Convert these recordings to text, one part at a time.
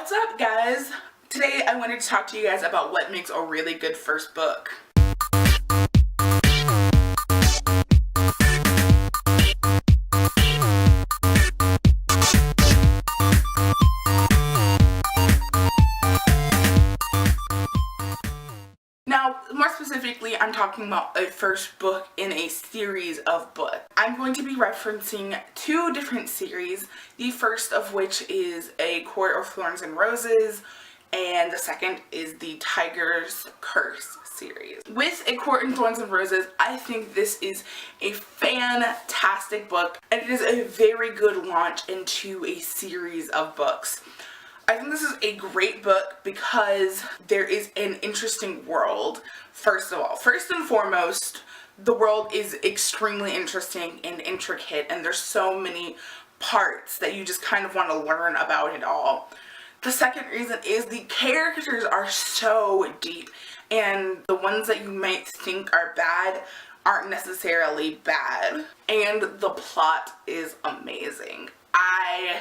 What's up, guys? Today I wanted to talk to you guys about what makes a really good first book. Now, more specifically, I'm talking about a first book in a series of books. I'm going to be referencing two different series, the first of which is A Court of Thorns and Roses, and the second is the Tiger's Curse series. With A Court of Thorns and Roses, I think this is a fantastic book, and it is a very good launch into a series of books. I think this is a great book because there is an interesting world, first of all. First and foremost, the world is extremely interesting and intricate, and there's so many parts that you just kind of want to learn about it all. The second reason is the characters are so deep, and the ones that you might think are bad aren't necessarily bad. And the plot is amazing. I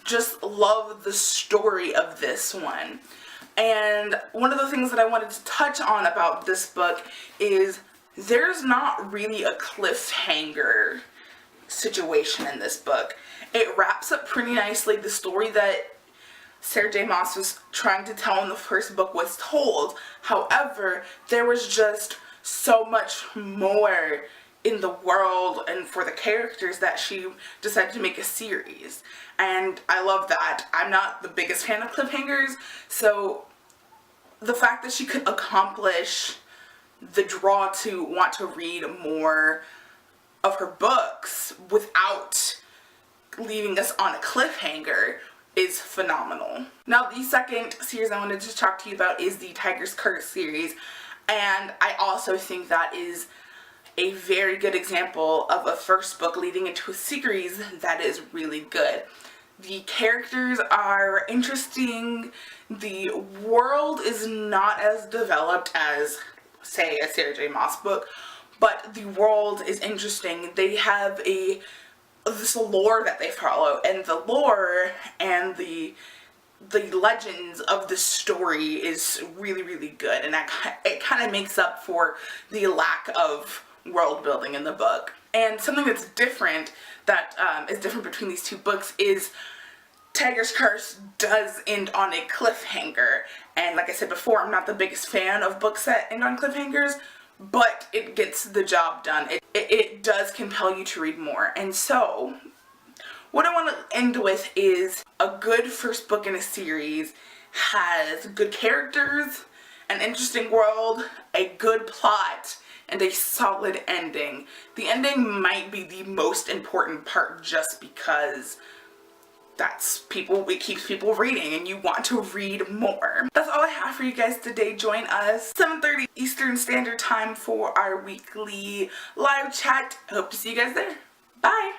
just love the story of this one. And one of the things that I wanted to touch on about this book is there's not really a cliffhanger situation in this book. It wraps up pretty nicely. The story that Sarah J. Maas was trying to tell in the first book was told. However, there was just so much more in the world and for the characters that she decided to make a series, and I love that. I'm not the biggest fan of cliffhangers, so the fact that she could accomplish the draw to want to read more of her books without leaving us on a cliffhanger is phenomenal. Now, the second series I wanted to talk to you about is the Tiger's Curse series, and I also think that is a very good example of a first book leading into a series that is really good. The characters are interesting, the world is not as developed as, say, a Sarah J. Maas book, but the world is interesting. They have this lore that they follow, and the lore and the legends of the story is really, really good, and it kind of makes up for the lack of world building in the book. And something that's different, that is different between these two books, is Tiger's Curse does end on a cliffhanger. And like I said before, I'm not the biggest fan of books that end on cliffhangers, but it gets the job done. It does compel you to read more. And so, what I want to end with is a good first book in a series has good characters, an interesting world, a good plot, and a solid ending. The ending might be the most important part just because it keeps people reading and you want to read more. That's all I have for you guys today. Join us 7:30 Eastern Standard Time for our weekly live chat. I hope to see you guys there. Bye!